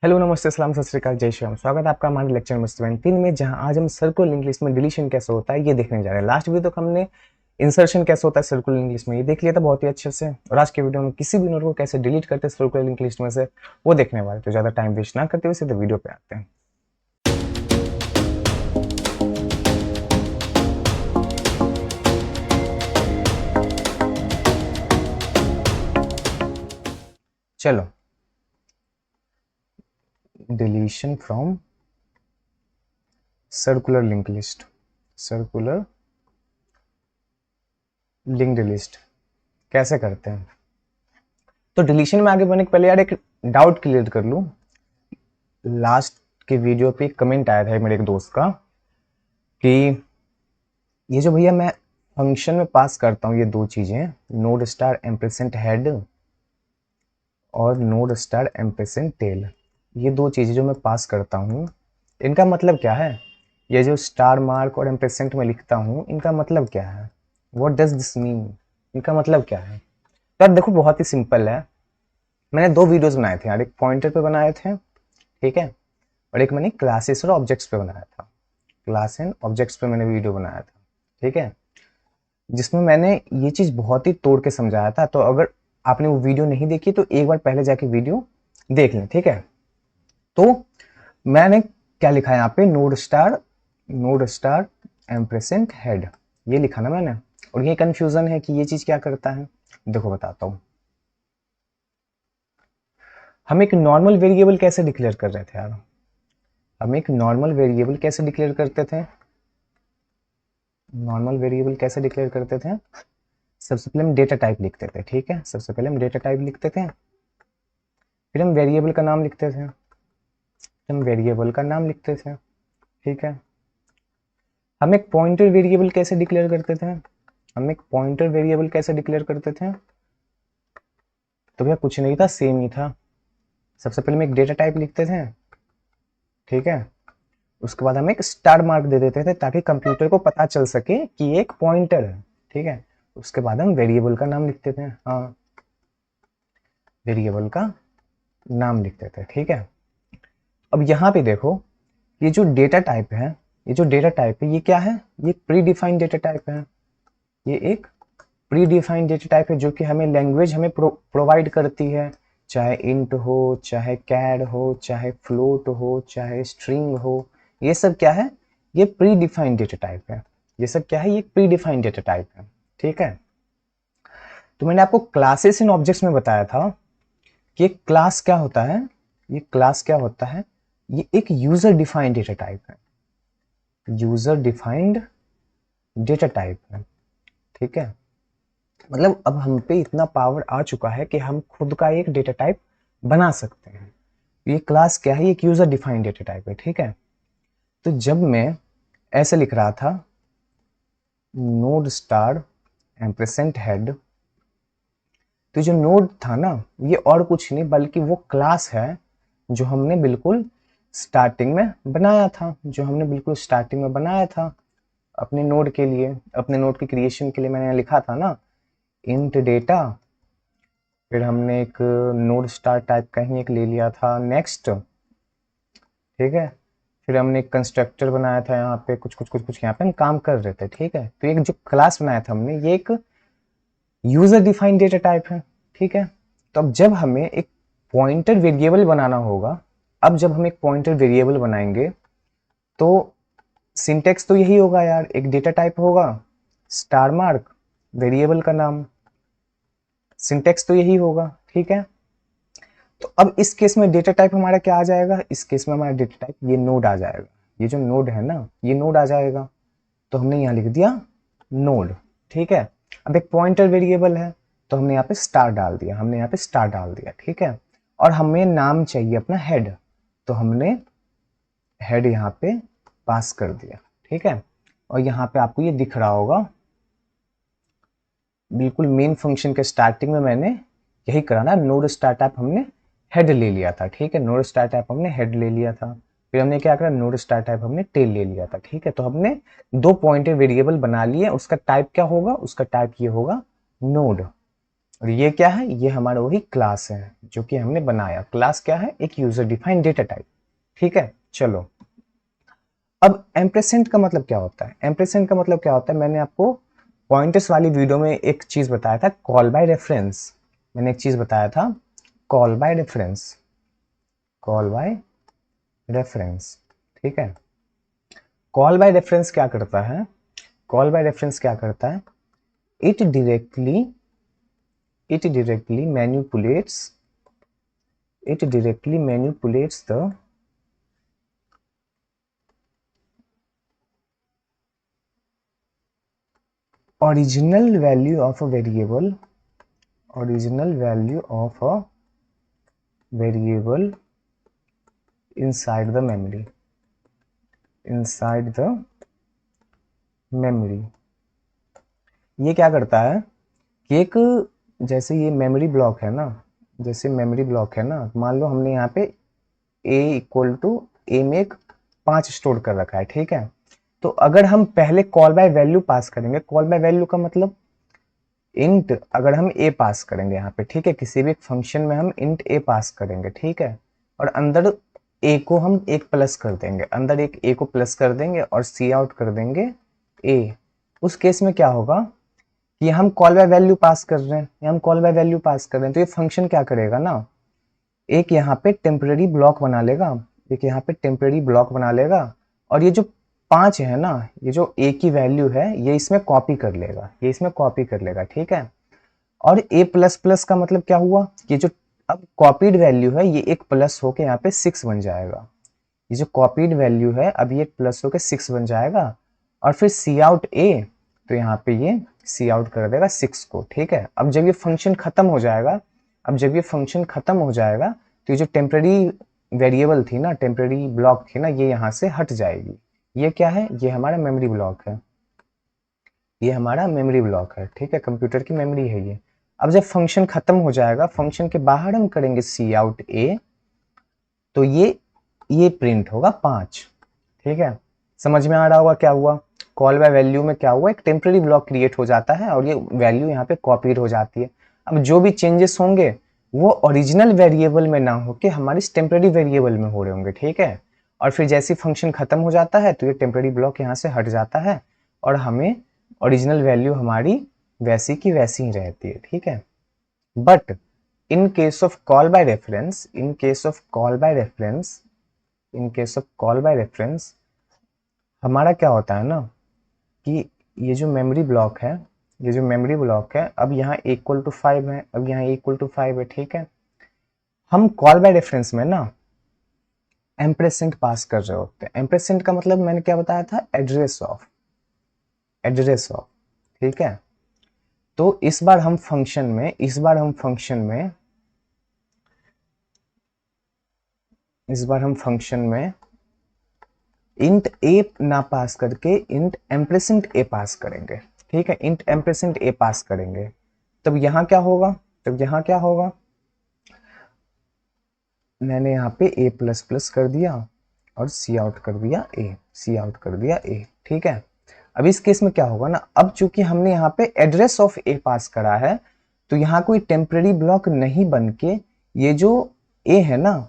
Hello नमस्ते सलाम सत श्री अकाल जय श्री राम। स्वागत है आपका हमारे लेक्चर नंबर 17 में, जहां आज हम सर्कुलर लिंक लिस्ट में डिलीशन कैसे होता है ये देखने जा रहे हैं। लास्ट वीडियो तक हमने इंसर्शन कैसे होता है सर्कुलर लिंक लिस्ट में ये देख लिया था बहुत ही अच्छे से, और आज के वीडियो में किसी भी नोड को कैसे डिलीट करते हैं सर्कुलर लिंक लिस्ट में से वो देखने वाले। तो ज्यादा टाइम वेस्ट ना करते हुए सीधे वीडियो पे आते हैं। चलो, deletion from circular link list, circular linked list कैसे करते हैं। तो डिलीशन में आगे बढ़ने के पहले यार एक डाउट क्लियर कर लूं। लास्ट के वीडियो पे कमेंट आया था मेरे एक दोस्त का कि ये जो भैया मैं फंक्शन में पास करता हूँ ये दो चीजें, नोड स्टार एम्परसेंट हेड और नोड स्टार एम्परसेंट टेल, ये दो चीजें जो मैं पास करता हूँ इनका मतलब क्या है। ये जो स्टार मार्क और एम्परसेंट में लिखता हूँ इनका मतलब क्या है, व्हाट डज दिस मीन, इनका मतलब क्या है। तो यार देखो बहुत ही सिंपल है। मैंने दो वीडियोस बनाए थे यार, एक पॉइंटर पे बनाए थे, ठीक है, और एक मैंने क्लासेस और ऑब्जेक्ट्स पे बनाया था। क्लास एंड ऑब्जेक्ट्स पे मैंने वीडियो बनाया था, ठीक है, जिसमें मैंने ये चीज बहुत ही तोड़ के समझाया था। तो अगर आपने वो वीडियो नहीं देखी तो एक बार पहले जाके वीडियो देख लें, ठीक है। तो मैंने क्या लिखा है यहाँ पे, नोड स्टार एम्परसेंट हेड, ये लिखा ना मैंने। और ये कंफ्यूजन है कि ये चीज क्या करता है, देखो बताता हूं। हम एक नॉर्मल वेरिएबल कैसे डिक्लेयर कर रहे थे यार, हम एक नॉर्मल वेरिएबल कैसे डिक्लेयर करते थे, नॉर्मल वेरिएबल कैसे डिक्लेयर करते थे। सबसे पहले हम डेटा टाइप लिखते थे, ठीक है, सबसे पहले हम डेटा टाइप लिखते थे, फिर हम वेरिएबल का नाम लिखते थे, हम वेरिएबल का नाम लिखते थे, ठीक है। हम एक पॉइंटर वेरिएबल कैसे डिक्लेयर करते थे, हम एक पॉइंटर वेरिएबल कैसे डिक्लेयर करते थे। तो क्या कुछ नहीं था, सेम ही था। सबसे पहले हम एक डेटा टाइप लिखते थे, ठीक है, उसके बाद हम एक स्टार मार्क दे देते थे ताकि कंप्यूटर को पता चल सके कि ये एक पॉइंटर है, ठीक है। उसके बाद हम वेरिएबल का नाम लिखते थे, हाँ, वेरिएबल का नाम लिखते थे, ठीक है। अब यहाँ पे देखो, ये जो डेटा टाइप है, ये जो डेटा टाइप है ये क्या है, ये प्री डिफाइंड डेटा टाइप है। ये एक प्री डिफाइंड डेटा टाइप है जो कि हमें लैंग्वेज हमें प्रोवाइड करती है, चाहे इंट हो, चाहे कैड हो, चाहे फ्लोट हो, चाहे स्ट्रिंग हो। ये सब क्या है, ये प्री डिफाइंड डेटा टाइप है। ये सब क्या है, ये प्री डिफाइंड डेटा टाइप है, ठीक है। तो मैंने आपको क्लासेस इन ऑब्जेक्ट्स में बताया था कि क्लास क्या होता है, ये क्लास क्या होता है, ये एक यूजर डिफाइंड डेटा टाइप है, यूजर डिफाइंड डेटा टाइप है, ठीक है। मतलब अब हम पे इतना पावर आ चुका है कि हम खुद का एक डेटा टाइप बना सकते हैं। ये क्लास क्या है, एक यूजर डिफाइंड डेटा टाइप है, ठीक है। तो जब मैं ऐसे लिख रहा था नोड स्टार एम्परसेंट हेड, तो जो नोड था ना ये और कुछ नहीं बल्कि वो क्लास है जो हमने बिल्कुल स्टार्टिंग में बनाया था, जो हमने बिल्कुल स्टार्टिंग में बनाया था अपने नोड के लिए, अपने नोड की क्रिएशन के लिए मैंने लिखा था ना इंट डेटा, फिर हमने एक नोड स्टार टाइप का ही एक ले लिया था नेक्स्ट, ठीक है। फिर हमने एक कंस्ट्रक्टर बनाया था, यहाँ पे कुछ यहाँ पे हम काम कर रहे थे, ठीक है। तो एक जो क्लास बनाया था हमने ये एक यूजर डिफाइंड डेटा टाइप है, ठीक है। तो अब जब हमें एक पॉइंटर वेरिएबल बनाना होगा, अब जब हम एक पॉइंटर वेरिएबल बनाएंगे तो सिंटेक्स तो यही होगा यार, एक डेटा टाइप होगा, स्टार मार्क, वेरिएबल का नाम, सिंटेक्स तो यही होगा, ठीक है। तो अब इस केस में डेटा टाइप हमारा क्या आ जाएगा, इस केस में हमारा डेटा टाइप ये नोड आ जाएगा, ये जो नोड है ना ये नोड आ जाएगा। तो हमने यहाँ लिख दिया नोड, ठीक है। अब एक पॉइंटर वेरिएबल है तो हमने यहाँ पे स्टार डाल दिया, हमने यहाँ पे स्टार डाल दिया, ठीक है। और हमें नाम चाहिए अपना हेड, तो हमने हेड यहाँ पे पास कर दिया, ठीक है। और यहाँ पे आपको ये दिख रहा होगा बिल्कुल मेन फंक्शन के स्टार्टिंग में मैंने यही करा ना, नोड स्टार टाइप हमने हेड ले लिया था, ठीक है, नोड स्टार टाइप हमने हेड ले लिया था। फिर हमने क्या करा, नोड स्टार टाइप हमने टेल ले लिया था, ठीक है। तो हमने दो पॉइंटर वेरिएबल बना लिए, उसका टाइप क्या होगा, उसका टाइप ये होगा नोड, और ये क्या है, ये हमारा वही क्लास है जो कि हमने बनाया। क्लास क्या है, एक यूजर डिफाइंड डेटा टाइप। ठीक है, चलो अब एम्परसेंड का मतलब क्या होता है। एम्परसेंड का मतलब क्या होता है, मैंने आपको पॉइंटर्स वाली वीडियो में एक चीज बताया था, कॉल बाय रेफरेंस। मैंने एक चीज बताया था, call by reference, call by reference. ठीक है, कॉल बाय रेफरेंस क्या करता है, कॉल बाय रेफरेंस क्या करता है, it directly, it directly manipulates, it directly manipulates the original value of a variable, original value of a variable inside the memory, inside the memory। ये क्या करता है कि एक, जैसे ये मेमोरी ब्लॉक है ना, जैसे मेमोरी ब्लॉक है ना, मान लो हमने यहाँ पे a इक्वल टू a में एक 5 स्टोर कर रखा है। ठीक है, तो अगर हम पहले कॉल बाय वैल्यू पास करेंगे, कॉल बाय वैल्यू का मतलब इंट, अगर हम a पास करेंगे यहाँ पे, ठीक है, किसी भी फंक्शन में हम इंट a पास करेंगे, ठीक है, और अंदर a को हम एक प्लस कर देंगे, अंदर एक a को प्लस कर देंगे और सी आउट कर देंगे a। उस केस में क्या होगा कि हम कॉल बाय वैल्यू पास कर रहे हैं, हम कॉल बाय वैल्यू पास कर रहे हैं, तो ये फंक्शन क्या करेगा ना, एक यहाँ पे टेम्पररी ब्लॉक बना लेगा, एक यहाँ पे टेम्पररी ब्लॉक बना लेगा, और ये जो 5 है ना, ये जो a की वैल्यू है, ये इसमें कॉपी कर लेगा, ये इसमें कॉपी कर लेगा। ठीक है, और a प्लस प्लस का मतलब क्या हुआ, ये जो अब कॉपीड वैल्यू है, ये एक प्लस होके यहाँ पे 6 बन जाएगा। ये जो कॉपीड वैल्यू है अब ये प्लस होके 6 बन जाएगा, और फिर सी आउट a, तो यहाँ पे ये सी आउट कर देगा 6 को। ठीक है, अब जब ये फंक्शन खत्म हो जाएगा, अब जब ये फंक्शन खत्म हो जाएगा, तो ये जो टेम्पररी वेरिएबल थी ना, टेम्पररी ब्लॉक थी ना, ये यहाँ से हट जाएगी। ये क्या है, ये हमारा मेमोरी ब्लॉक है, ये हमारा मेमोरी ब्लॉक है। ठीक है, कंप्यूटर की मेमोरी है ये। अब जब फंक्शन खत्म हो जाएगा, फंक्शन के बाहर हम करेंगे सी आउट ए, तो ये प्रिंट होगा 5। ठीक है, समझ में आ रहा होगा क्या हुआ, कॉल बाय वैल्यू में क्या हुआ, एक टेम्पररी ब्लॉक क्रिएट हो जाता है और ये वैल्यू यहाँ पे कॉपीड हो जाती है। अब जो भी चेंजेस होंगे वो ओरिजिनल वेरिएबल में ना होके हमारे इस टेम्पररी वेरिएबल में हो रहे होंगे। ठीक है, और फिर जैसे फंक्शन खत्म हो जाता है तो ये टेम्पररी ब्लॉक यहाँ से हट जाता है और हमें ओरिजिनल वैल्यू हमारी वैसी की वैसी ही रहती है। ठीक है, but in case of call by reference, in case of call by reference, in case of call by reference, हमारा क्या होता है ना कि ये जो मेमोरी ब्लॉक है, ये जो मेमोरी ब्लॉक है, अब यहाँ इक्वल टू 5 है, अब यहाँ इक्वल टू 5 है। ठीक है, हम कॉल बाय रेफरेंस में ना एम्परसेंड पास कर रहे होते हैं। एम्परसेंड का मतलब मैंने क्या बताया था, एड्रेस ऑफ, एड्रेस ऑफ। ठीक है, तो इस बार हम फंक्शन में, इस बार हम फंक्शन में, इस बार हम फंक्शन में इंट ए ना पास करके इंट एम्परसेंड ए पास करेंगे। ठीक है, इंट एम्परसेंड ए पास करेंगे, तब यहाँ क्या होगा, तब यहाँ क्या होगा, मैंने यहाँ पे ए प्लस प्लस कर दिया और सी आउट कर दिया ए, सी आउट कर दिया ए। ठीक है, अब इस केस में क्या होगा ना, अब चूंकि हमने यहाँ पे एड्रेस ऑफ ए पास करा है, तो यहाँ कोई टेम्पररी ब्लॉक नहीं बन के ये जो ए है ना,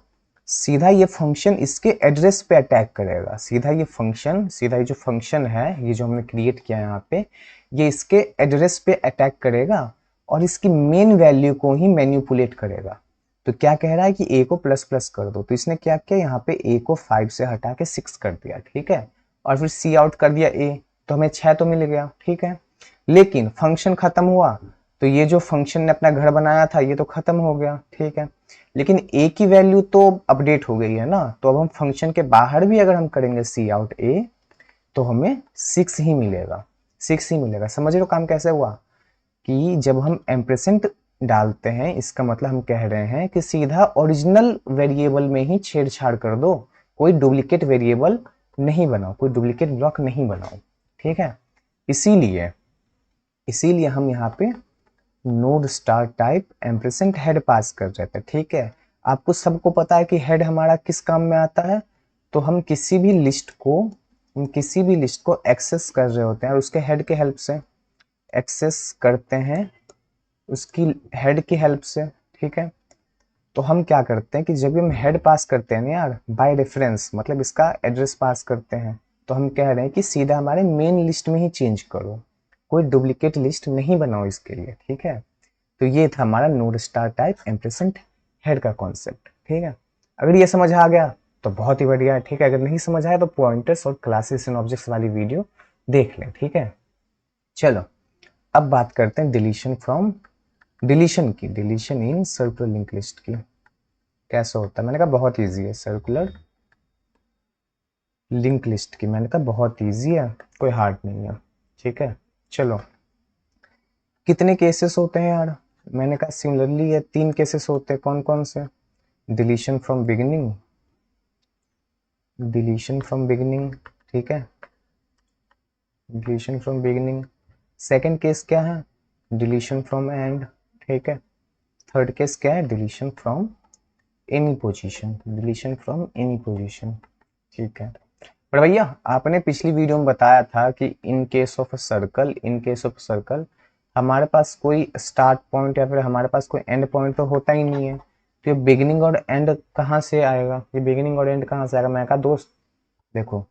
सीधा ये फंक्शन इसके एड्रेस पे अटैक करेगा। सीधा ये फंक्शन, सीधा ये जो फंक्शन है, ये जो हमने क्रिएट किया है यहाँ पे, ये इसके एड्रेस पे अटैक करेगा और इसकी मेन वैल्यू को ही मैनिपुलेट करेगा। तो क्या कह रहा है कि a को प्लस प्लस कर दो, तो इसने क्या किया, यहाँ पे a को 5 से हटा के 6 कर दिया। ठीक है, और फिर c आउट कर दिया a, तो हमें 6 तो मिल गया। ठीक है, लेकिन फंक्शन खत्म हुआ तो ये जो फंक्शन ने अपना घर बनाया था ये तो खत्म हो गया। ठीक है, लेकिन a की वैल्यू तो अपडेट हो गई है ना, तो अब हम फंक्शन के बाहर भी अगर हम करेंगे सी आउट a, तो हमें 6 ही मिलेगा, 6 ही मिलेगा। समझ रहे हो काम कैसे हुआ, कि जब हम एम्परसेंड डालते हैं इसका मतलब हम कह रहे हैं कि सीधा ओरिजिनल वेरिएबल में ही छेड़छाड़ कर दो, कोई डुप्लीकेट वेरिएबल नहीं बनाओ, कोई डुप्लीकेट ब्लॉक नहीं बनाओ। ठीक है, इसीलिए इसीलिए हम यहाँ पे node star type ampersand head pass कर रहे थे। ठीक है, आपको सबको पता है कि हेड हमारा किस काम में आता है, तो हम किसी भी लिस्ट को, हम किसी भी लिस्ट को एक्सेस कर रहे होते हैं और उसके हेड के हेल्प से एक्सेस करते हैं, उसकी हेड की हेल्प से, ठीक है। तो हम क्या करते हैं कि जब भी हम हेड पास करते हैं ना यार, बाय रेफरेंस मतलब इसका एड्रेस पास करते हैं, तो हम कह रहे हैं कि सीधा हमारे मेन लिस्ट में ही चेंज करो, कोई डुप्लीकेट लिस्ट नहीं बनाओ इसके लिए, ठीक है। तो ये था हमारा node star type ampersand head का कॉन्सेप्ट, ठीक है। अगर ये समझ आ गया तो बहुत ही बढ़िया है, ठीक है। अगर नहीं समझ आया तो पॉइंटर्स और क्लासेस एंड ऑब्जेक्ट्स वाली वीडियो देख लें, ठीक है। चलो अब बात करते हैं डिलीशन फ्रॉम, डिलीशन की, deletion in circular link list की कैसे होता है। मैंने कहा बहुत ईजी है, सर्कुलर लिंक लिस्ट की, मैंने कहा बहुत ईजी है, कोई हार्ड नहीं है, ठीक है। चलो कितने केसेस होते हैं यार, मैंने कहा सिमिलरली ये 3 केसेस होते हैं, कौन कौन से, deletion from beginning, deletion from beginning, ठीक है, deletion from beginning. Second case क्या है, डिलीशन फ्रॉम एंड, ठीक है। थर्ड केस क्या है, deletion from any position, deletion from any position, ठीक है। पर भैया आपने पिछली वीडियो में बताया था कि in case of circle, in case of circle हमारे पास कोई स्टार्ट पॉइंट या फिर हमारे पास कोई एंड पॉइंट तो होता ही नहीं है, तो ये बिगिनिंग और एंड कहाँ से आएगा, ये बिगिनिंग और एंड कहाँ से आएगा। मैं कहा दोस्त देखो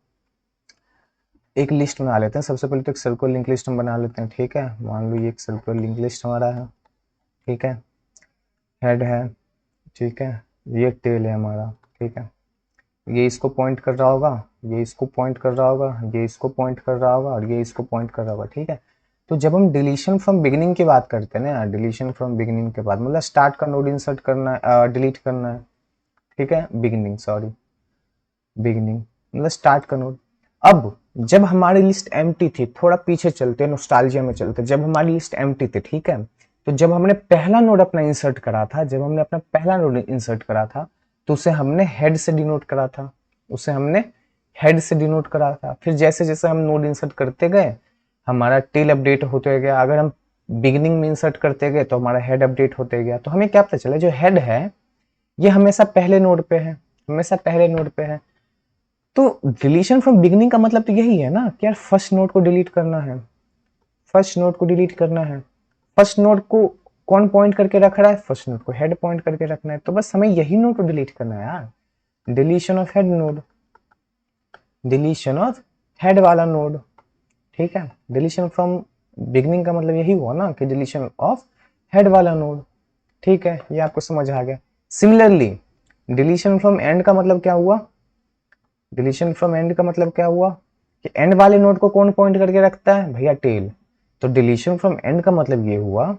एक लिस्ट बना लेते हैं, सबसे पहले तो एक सर्कुलर लिंक लिस्ट हम बना लेते हैं, ठीक है। मान लो ये एक सर्कुलर लिंक लिस्ट हमारा है, ठीक है, हेड है, ठीक है, ये टेल है हमारा, ठीक है। ये इसको पॉइंट कर रहा होगा, ये इसको पॉइंट कर रहा होगा, ये इसको पॉइंट कर रहा होगा और ये इसको पॉइंट कर रहा होगा, ठीक है। तो जब हम डिलीशन फ्रॉम बिगिनिंग की बात करते हैं ना, डिलीशन फ्रॉम बिगिनिंग के बाद मतलब स्टार्ट का नोड इंसर्ट करना है, डिलीट करना है, ठीक है, बिगिनिंग सॉरी, बिगिनिंग मतलब स्टार्ट का नोड। अब जब हमारी लिस्ट एम्प्टी थी, थोड़ा पीछे चलते नॉस्टैल्जिया में चलते, जब हमारी लिस्ट एम्प्टी थी, ठीक है, तो जब हमने पहला नोड अपना इंसर्ट करा था, जब हमने अपना पहला नोड इंसर्ट करा था तो उसे हमने हेड से डिनोट करा था, उसे हमने हेड से डिनोट करा था। फिर जैसे जैसे हम नोड इंसर्ट करते गए हमारा टेल अपडेट होते गया, अगर हम बिगिनिंग में इंसर्ट करते गए तो हमारा हेड अपडेट होते गया। तो हमें क्या पता चला, जो हेड है ये हमेशा पहले नोड पे है, हमेशा पहले नोड पे है। तो डिलीशन फ्रॉम बिगिनिंग का मतलब तो यही है ना कि यार फर्स्ट नोड को डिलीट करना है, फर्स्ट नोड को डिलीट करना है। फर्स्ट नोड को कौन पॉइंट करके रख रहा है, फर्स्ट नोड को हेड पॉइंट करके रखना है, तो बस हमें यही नोड को डिलीट करना है यार, deletion of head nod, deletion of head वाला नोड, ठीक है। डिलीशन फ्रॉम बिगिनिंग का मतलब यही हुआ ना कि डिलीशन ऑफ हेड वाला नोड, ठीक है, ये आपको समझ आ गया। सिमिलरली डिलीशन फ्रॉम एंड का मतलब क्या हुआ, डिलीशन फ्रॉम एंड का मतलब क्या हुआ कि एंड वाले नोड को कौन पॉइंट करके रखता है भैया, टेल। तो डिलीशन फ्रॉम एंड का मतलब ये हुआ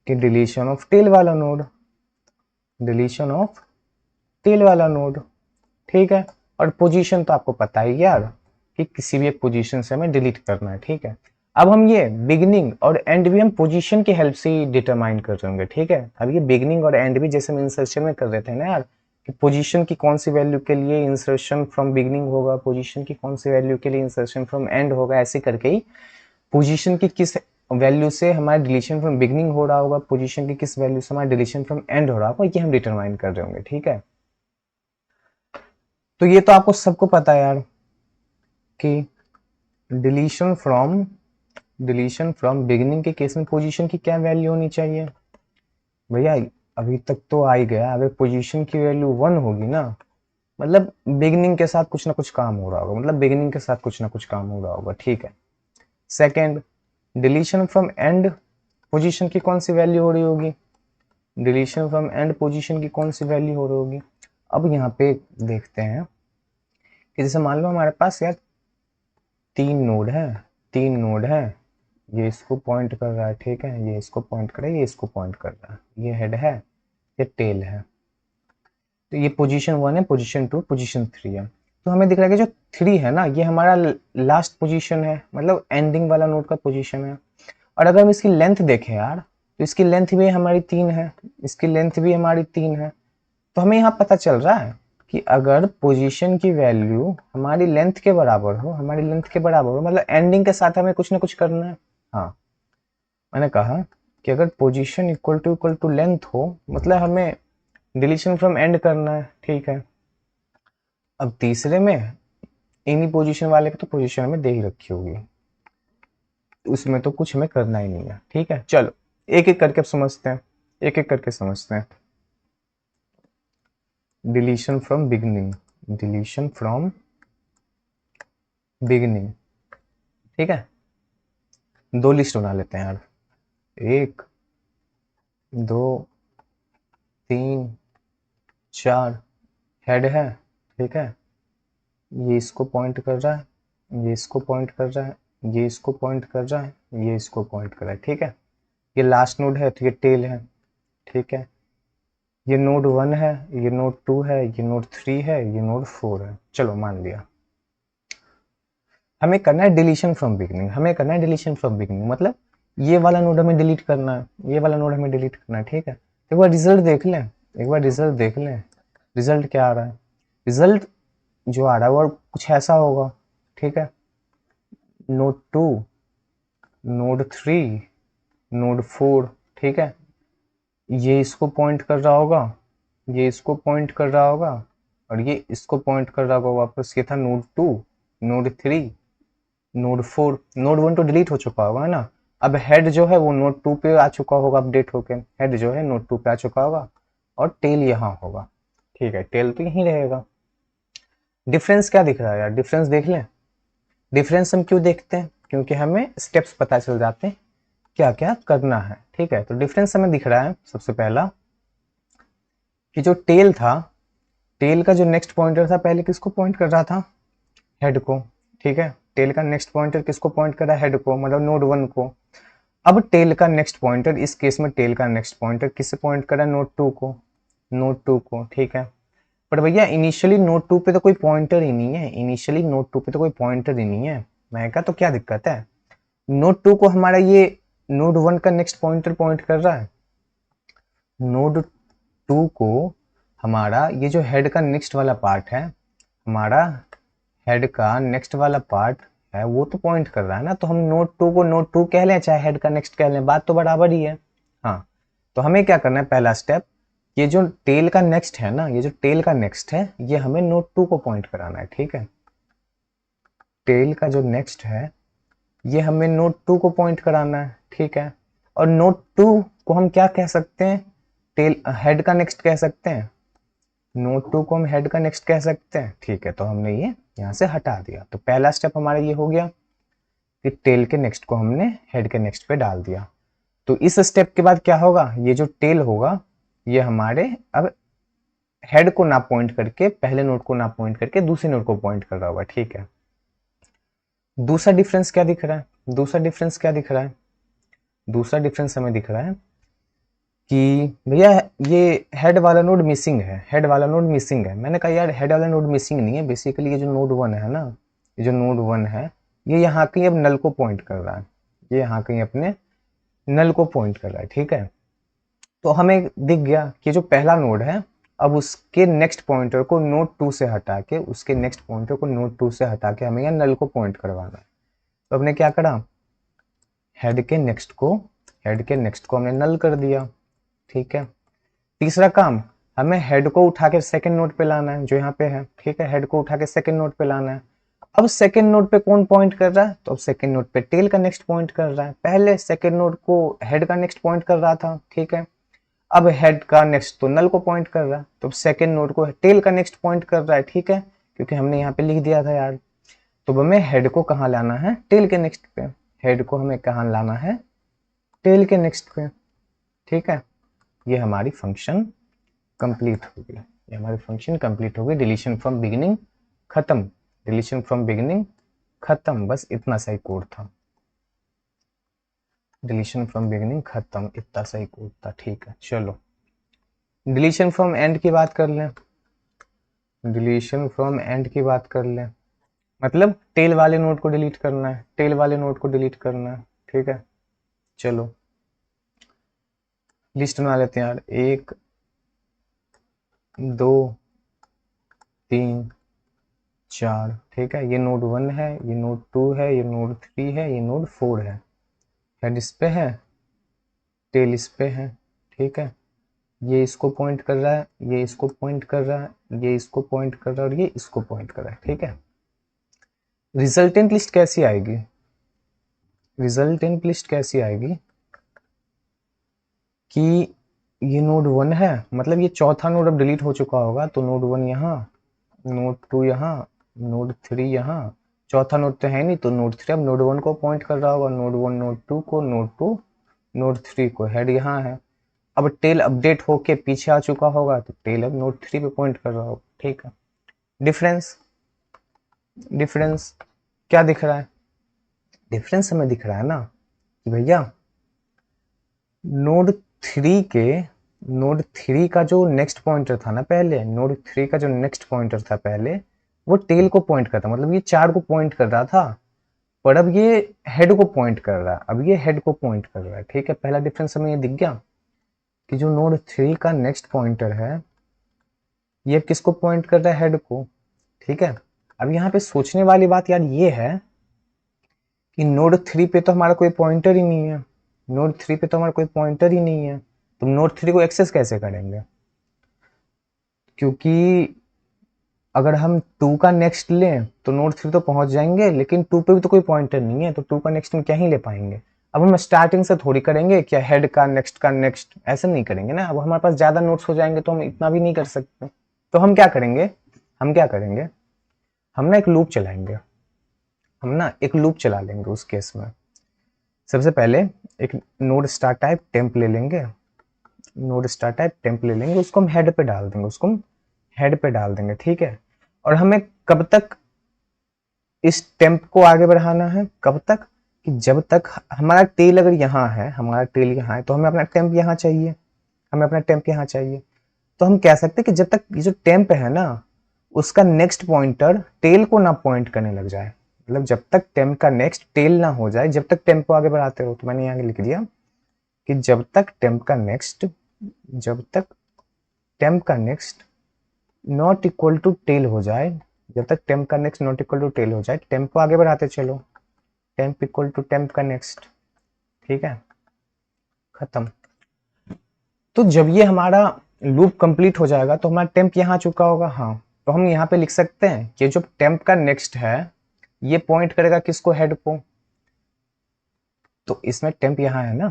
कि डिलीशन ऑफ टेल वाला नोड, डिलीशन ऑफ टेल वाला नोड, ठीक है। और पोजीशन तो आपको पता ही यार कि किसी भी एक पोजीशन से हमें डिलीट करना है, ठीक है। अब हम ये बिगिनिंग और एंड भी हम पोजीशन की हेल्प से ही डिटरमाइन कर रहे होंगे, ठीक है। अब ये बिगिनिंग और एंड भी जैसे हम इंसर्शन में कर रहे थे ना यार, कि पोजीशन की कौन सी वैल्यू के लिए इंसर्शन फ्रॉम बिगिनिंग होगा, पोजीशन की कौन सी वैल्यू के लिए इंसर्शन फ्रॉम एंड होगा, ऐसे करके ही पोजीशन की किस वैल्यू से हमारा डिलीशन फ्रॉम बिगिनिंग हो रहा होगा, पोजीशन की किस वैल्यू से हमारा डिलीशन फ्रॉम एंड हो रहा होगा, ये हम डिटरमाइन कर रहे होंगे, ठीक है। तो ये तो आपको सबको पता है यार कि deletion from, deletion from beginning के केस में पोजीशन की क्या वैल्यू होनी चाहिए भैया, अभी तक तो आ ही गया, अगर पोजीशन की वैल्यू 1 होगी ना मतलब बिगिनिंग के साथ कुछ ना कुछ काम हो रहा होगा, मतलब बिगिनिंग के साथ कुछ ना कुछ काम हो रहा होगा, ठीक है। Second deletion from and position की कौन सी वैल्यू हो रही होगी, डिलीशन फ्रॉम एंड पोजीशन की कौन सी वैल्यू हो रही होगी। अब यहाँ पे देखते हैं कि जैसे मान लो हमारे पास यार 3 नोड है, 3 नोड है, ये इसको पॉइंट कर रहा है, ठीक है, ये इसको पॉइंट कर रहा है, ये इसको पॉइंट कर रहा है, ये हेड है, ये टेल है। तो ये पोजीशन 1 है, पोजीशन 2, पोजीशन 3 है। तो हमें दिख रहा है कि जो 3 है ना ये हमारा लास्ट पोजीशन है, मतलब एंडिंग वाला नोड का पोजीशन है। और अगर हम इसकी लेंथ देखें यार तो इसकी लेंथ भी हमारी 3 है, इसकी लेंथ भी हमारी 3 है। तो हमें यहाँ पता चल रहा है कि अगर पोजीशन की वैल्यू हमारी लेंथ के बराबर हो, हमारी लेंथ के बराबर हो मतलब एंडिंग के साथ हमें कुछ ना कुछ करना है। हाँ मैंने कहा कि अगर पोजीशन इक्वल टू लेंथ हो मतलब हमें डिलीशन फ्रॉम एंड करना है, ठीक है। अब तीसरे में इन्हीं पोजीशन वाले की तो पोजीशन हमें दे ही रखी होगी, उसमें तो कुछ हमें करना ही नहीं है, ठीक है। चलो एक एक करके समझते हैं, एक एक करके समझते हैं। Deletion from beginning, deletion from beginning, ठीक है। दो लिस्ट बना लेते हैं यार, 1 2 3 4 हेड है, ठीक है। ये इसको पॉइंट कर रहा है, ये इसको पॉइंट कर रहा है, ये इसको पॉइंट कर रहा है, ये इसको पॉइंट कर रहा है, ठीक है। ये लास्ट नोड है तो ये टेल है, ठीक है। ये नोड 1 है, ये नोड 2 है, ये नोड 3 है, ये नोड 4 है। चलो मान लिया। हमें करना है डिलीशन फ्रॉम बिगिनिंग, हमें करना है डिलीशन फ्रॉम बिगिनिंग, मतलब ये वाला नोड हमें डिलीट करना है, ये वाला नोड हमें डिलीट करना है, ठीक है। एक बार रिजल्ट देख लें, एक बार रिजल्ट देख लें, रिजल्ट क्या आ रहा है। रिजल्ट जो आ रहा है वो कुछ ऐसा होगा, ठीक है। नोड 2, नोड 3, नोड 4, ठीक है। ये इसको पॉइंट कर रहा होगा, ये इसको पॉइंट कर रहा होगा, और ये इसको पॉइंट कर रहा होगा वापस। ये था नोड 2, नोड 3, नोड 4, नोड 1 तो डिलीट हो चुका होगा, है ना। अब हेड जो है वो नोड 2 पे आ चुका होगा, अपडेट होके हेड जो है नोड 2 पे आ चुका होगा, और टेल यहाँ होगा, ठीक है। टेल तो यहीं रहेगा। डिफरेंस क्या दिख रहा है यार, डिफरेंस देख लें। डिफरेंस हम क्यों देखते हैं, क्योंकि हमें स्टेप्स पता चल जाते हैं क्या क्या करना है, ठीक है। तो डिफरेंस हमें दिख रहा है सबसे पहला कि जो टेल था, टेल का जो नेक्स्ट पॉइंटर था पहले किसको पॉइंट कर रहा था, हेड को, ठीक है। टेल का नेक्स्ट पॉइंटर किसको पॉइंट कर रहा है, हेड को, मतलब नोड 1 को। अब टेल का नेक्स्ट पॉइंटर, इस केस में टेल का नेक्स्ट पॉइंटर किससे पॉइंट कर रहा है, नोड 2 को, नोड 2 को, ठीक है। पर भैया इनिशियली नोड 2 पे तो कोई पॉइंटर ही नहीं है, इनिशियली नोड 2 पे तो कोई पॉइंटर ही नहीं है। मैं कहा तो क्या दिक्कत है, नोड 2 को हमारा ये नोड 1 का नेक्स्ट पॉइंटर पॉइंट कर रहा है, नोड 2 को हमारा ये जो हेड का नेक्स्ट वाला पार्ट है, हमारा हेड का नेक्स्ट वाला पार्ट है वो तो पॉइंट कर रहा है ना। तो हम नोड 2 को नोड 2 कह लें चाहे हेड का नेक्स्ट कह लें, बात तो बराबर ही है। हाँ, तो हमें क्या करना है, पहला स्टेप, ये जो टेल का नेक्स्ट है ना, ये जो टेल का नेक्स्ट है ये हमें नोड 2 को पॉइंट कराना है, ठीक है। टेल का जो नेक्स्ट है ये हमें नोड 2 को पॉइंट कराना है, ठीक है। और नोड 2 को हम क्या कह सकते हैं, टेल हेड का नेक्स्ट कह सकते हैं, नोड 2 को हम हेड का नेक्स्ट कह सकते हैं, ठीक है। तो हमने ये यहाँ से हटा दिया। तो पहला स्टेप हमारा ये हो गया कि टेल के नेक्स्ट को हमने हेड के नेक्स्ट पे डाल दिया। तो इस स्टेप के बाद क्या होगा, ये जो टेल होगा ये हमारे अब हेड को ना पॉइंट करके, पहले नोड को ना पॉइंट करके दूसरे नोड को पॉइंट कर रहा होगा, ठीक है। दूसरा डिफरेंस क्या दिख रहा है, दूसरा डिफरेंस क्या दिख रहा है, दूसरा डिफरेंस हमें दिख रहा है कि भैया ये हेड वाला नोड मिसिंग है, हेड वाला नोड मिसिंग है। मैंने कहा यार हेड वाला नोड मिसिंग नहीं है, बेसिकली ये जो नोड 1 है ना, ये जो नोड 1 है ये यहाँ कहीं अब नल को पॉइंट कर रहा है, ये यहाँ कहीं अपने नल को पॉइंट कर रहा है, ठीक है। तो हमें दिख गया कि जो पहला नोड है अब उसके नेक्स्ट पॉइंटर को नोड 2 से हटा के, उसके नेक्स्ट पॉइंटर को नोड 2 से हटा के हमें यहाँ नल को पॉइंट करवाना है। तो हमने क्या करा, हेड के नेक्स्ट को, हेड के नेक्स्ट को हमने नल कर दिया, ठीक है। तीसरा काम, हमें हेड को उठा के सेकंड नोड पे लाना है जो यहाँ पे है, ठीक है। हेड को उठा के सेकंड नोड पे लाना है। अब सेकंड नोड पे कौन पॉइंट कर रहा है, तो अब सेकंड नोड पे टेल का नेक्स्ट पॉइंट कर रहा है। पहले सेकंड नोड को हेड का नेक्स्ट पॉइंट कर रहा था, ठीक है। अब हेड का नेक्स्ट तो नल को पॉइंट कर रहा है, तो सेकंड नोड को टेल का नेक्स्ट पॉइंट कर रहा है, ठीक है, क्योंकि हमने यहाँ पे लिख दिया था यार। तो हमें हेड को कहाँ लाना है, टेल के नेक्स्ट पे। हेड को हमें कहाँ लाना है, टेल के नेक्स्ट पे, ठीक है। ये हमारी फंक्शन कंप्लीट हो गई, ये हमारी फंक्शन कंप्लीट हो गई। डिलीशन फ्रॉम बिगिनिंग खत्म, डिलीशन फ्रॉम बिगिनिंग खत्म, बस इतना सही कोड था। डिलीशन फ्रॉम बिगिनिंग खत्म, इतना सही कोड था, ठीक है। चलो डिलीशन फ्रॉम एंड की बात कर लें, डिलीशन फ्रॉम एंड की बात कर लें, मतलब टेल वाले नोड को डिलीट करना है, टेल वाले नोड को डिलीट करना है, ठीक है। चलो लिस्ट बना लेते हैं यार, 1 2 3 4, ठीक है। ये नोड 1 है, ये नोड 2 है, ये नोड 3 है, ये नोड 4 है। हेड इस पे है, टेल इस पे है, ठीक है। ये इसको पॉइंट कर रहा है, ये इसको पॉइंट कर रहा है, ये इसको पॉइंट कर रहा है, और ये इसको पॉइंट कर रहा है, ठीक है। रिजल्टेंट लिस्ट कैसी आएगी, रिजल्टेंट लिस्ट कैसी आएगी, कि ये नोड 1 है, मतलब ये चौथा नोड अब डिलीट हो चुका होगा, तो नोड 1 यहाँ, नोड 2 यहाँ, नोड 3 यहाँ, चौथा नोड तो है नहीं, तो नोड 3 अब नोड 1 को पॉइंट कर रहा होगा, नोड 1 नोड 2 को, नोड 2 नोड 3 को, हेड यहाँ है। अब टेल अपडेट होके पीछे आ चुका होगा, तो टेल अब नोड 3 पे पॉइंट कर रहा होगा, ठीक है। डिफरेंस, डिफरेंस क्या दिख रहा है? डिफरेंस हमें दिख रहा है ना कि भैया नोड 3 के, नोड 3 का जो नेक्स्ट पॉइंटर था ना पहले, नोड 3 का जो नेक्स्ट पॉइंटर था पहले, वो टेल को पॉइंट करता, मतलब ये 4 को पॉइंट कर रहा था, पर अब ये हेड को पॉइंट कर रहा है, अब ये हेड को पॉइंट कर रहा है, ठीक है। पहला डिफरेंस हमें ये दिख गया कि जो नोड 3 का नेक्स्ट पॉइंटर है, ये किसको पॉइंट कर रहा है? हेड को, ठीक है। अब यहाँ पे सोचने वाली बात यार ये है कि नोड 3 पे तो हमारा कोई पॉइंटर ही नहीं है, नोड 3 पे तो हमारा कोई पॉइंटर ही नहीं है, तो नोड 3 को एक्सेस कैसे करेंगे? क्योंकि अगर हम 2 का नेक्स्ट लें तो नोड 3 तो पहुंच जाएंगे, लेकिन 2 पे भी तो कोई पॉइंटर नहीं है, तो 2 का नेक्स्ट हम क्या ही ले पाएंगे। अब हम स्टार्टिंग से थोड़ी करेंगे क्या, हेड का नेक्स्ट ऐसे नहीं करेंगे ना, अब हमारे पास ज्यादा नोट्स हो जाएंगे तो हम इतना भी नहीं कर सकते। तो हम क्या करेंगे, हम क्या करेंगे, हम ना एक लूप चलाएंगे, हम ना एक लूप चला लेंगे उस केस में। सबसे पहले एक नोड स्टार टाइप टेम्प ले लेंगे, नोड स्टार टाइप टेम्प ले लेंगे, उसको हम हेड पे डाल देंगे, उसको हम हेड पे डाल देंगे, ठीक है। और हमें कब तक इस टेम्प को आगे बढ़ाना है, कब तक, कि जब तक हमारा टेल अगर यहाँ है, हमारा टेल यहाँ है, तो हमें अपना टेम्प यहाँ चाहिए, हमें अपना टेम्प यहाँ चाहिए। तो हम कह सकते हैं कि जब तक ये जो टेम्प है ना, उसका नेक्स्ट पॉइंटर टेल को ना पॉइंट करने लग जाए, मतलब जब तक टेम्प का नेक्स्ट टेल ना हो जाए, जब तक टेम्प को आगे बढ़ाते रहो। तो मैंने यहाँ लिख दिया कि जब तक टेम्प का नेक्स्ट, जब तक टेम्प का next not equal to tail हो जाए, जब तक टेम्प का next not equal to tail हो जाए, टेम्प को आगे बढ़ाते चलो, टेम्प इक्वल टू टेम्प का नेक्स्ट, ठीक है, खत्म। तो जब ये हमारा लूप कंप्लीट हो जाएगा तो हमारा टेम्प यहाँ आ चुका होगा, हाँ, तो हम यहाँ पे लिख सकते हैं कि जो टेम्प का नेक्स्ट है ये पॉइंट करेगा किसको, हेड को। तो इसमें टेम्प यहाँ है ना,